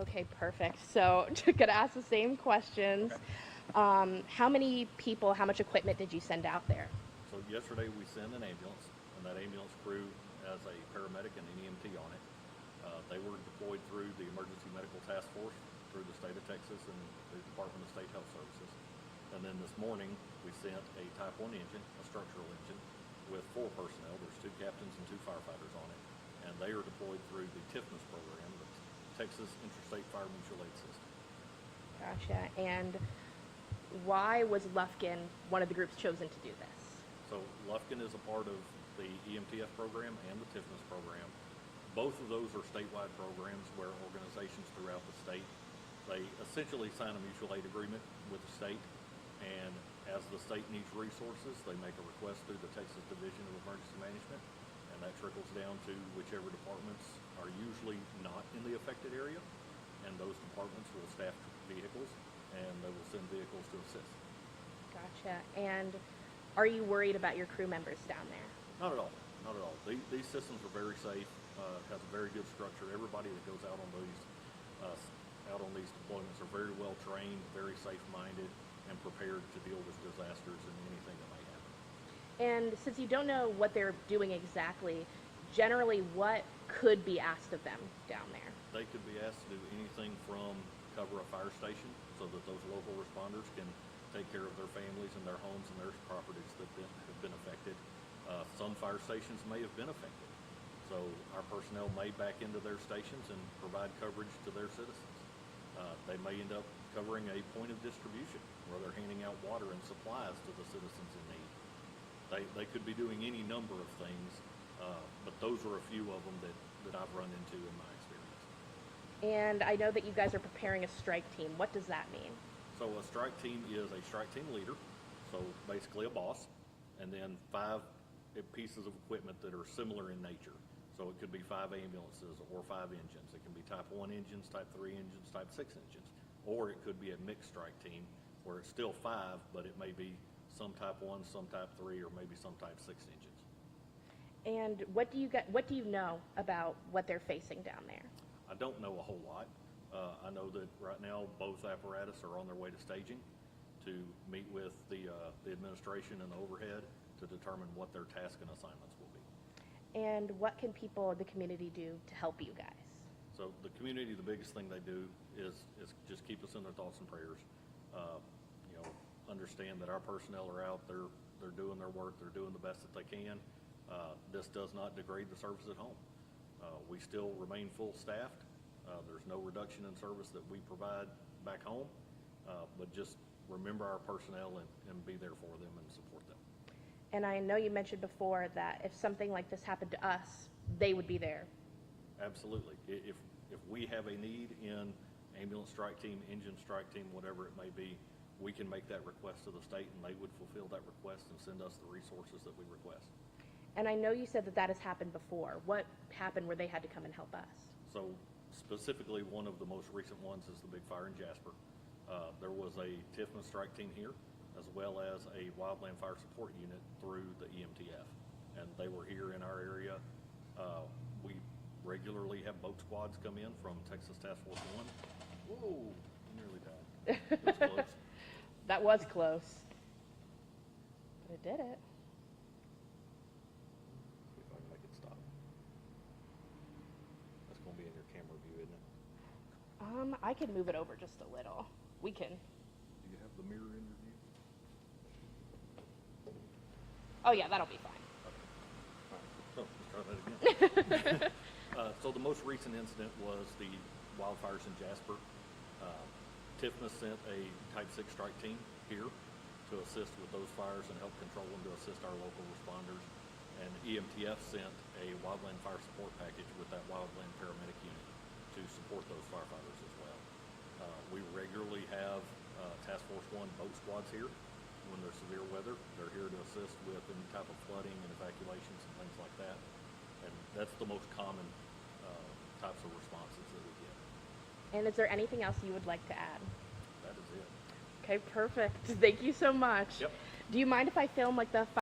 Okay, perfect. So, gonna ask the same questions. How many people, how much equipment did you send out there? So yesterday we sent an ambulance, and that ambulance crew has a paramedic and an EMT on it. They were deployed through the Emergency Medical Task Force through the state of Texas and the Department of State Health Services. And then this morning we sent a Type 1 engine, a structural engine, with 4 personnel. There's 2 captains and 2 firefighters on it, and they are deployed through the TIFMAS program, the Texas Interstate Fire Mutual Aid System. Gotcha. And why was Lufkin one of the groups chosen to do this? So Lufkin is a part of the EMTF program and the TIFMAS program. Both of those are statewide programs where organizations throughout the state, they essentially sign a mutual aid agreement with the state, and as the state needs resources, they make a request through the Texas Division of Emergency Management, and that trickles down to whichever departments are usually not in the affected area, and those departments will staff vehicles, and they will send vehicles to assist. Gotcha. And are you worried about your crew members down there? Not at all. Not at all. These systems are very safe. Has a very good structure. Everybody that goes out on these deployments are very well trained, very safe-minded, and prepared to deal with disasters and anything that may happen. And since you don't know what they're doing exactly, generally what could be asked of them down there? They could be asked to do anything from cover a fire station so that those local responders can take care of their families and their homes and their properties that have been affected. Some fire stations may have been affected, so our personnel may back into their stations and provide coverage to their citizens. They may end up covering a point of distribution where they're handing out water and supplies to the citizens in need. They could be doing any number of things, but those are a few of them that I've run into in my experience. And I know that you guys are preparing a strike team. What does that mean? So a strike team is a strike team leader, so basically a boss, and then 5 pieces of equipment that are similar in nature. So it could be 5 ambulances or 5 engines. It can be Type 1 engines, Type 3 engines, Type 6 engines. Or it could be a mixed strike team where it's still 5, but it may be some Type 1, some Type 3, or maybe some Type 6 engines. And what do you know about what they're facing down there? I don't know a whole lot. I know that right now both apparatus are on their way to staging to meet with the administration and the overhead to determine what their task and assignments will be. And what can people in the community do to help you guys? So the community, the biggest thing they do is just keep us in their thoughts and prayers. Understand that our personnel are out there, they're doing their work, they're doing the best that they can. This does not degrade the service at home. We still remain full staffed. There's no reduction in service that we provide back home, but just remember our personnel and be there for them and support them. And I know you mentioned before that if something like this happened to us, they would be there. Absolutely. If we have a need in ambulance strike team, engine strike team, whatever it may be, we can make that request to the state and they would fulfill that request and send us the resources that we request. And I know you said that has happened before. What happened where they had to come and help us? So specifically, one of the most recent ones is the big fire in Jasper. There was a TIFMA strike team here, as well as a wildland fire support unit through the EMTF. And they were here in our area. We regularly have boat squads come in from Texas Task Force 1. Whoa, I nearly died. It was close. That was close. But it did it. See if I can make it stop. That's going to be in your camera view, isn't it? I can move it over just a little. We can. Do you have the mirror in your view? Oh yeah, that'll be fine. Okay. All right. So let's try that again. So the most recent incident was the wildfires in Jasper. TIFMA sent a Type 6 strike team here to assist with those fires and help control them, to assist our local responders. And EMTF sent a wildland fire support package with that wildland paramedic unit to support those firefighters as well. We regularly have Task Force 1 boat squads here when there's severe weather. They're here to assist with any type of flooding and evacuations and things like that. And that's the most common types of responses that we get. And is there anything else you would like to add? That is it. Okay, perfect. Thank you so much. Yep. Do you mind if I film like the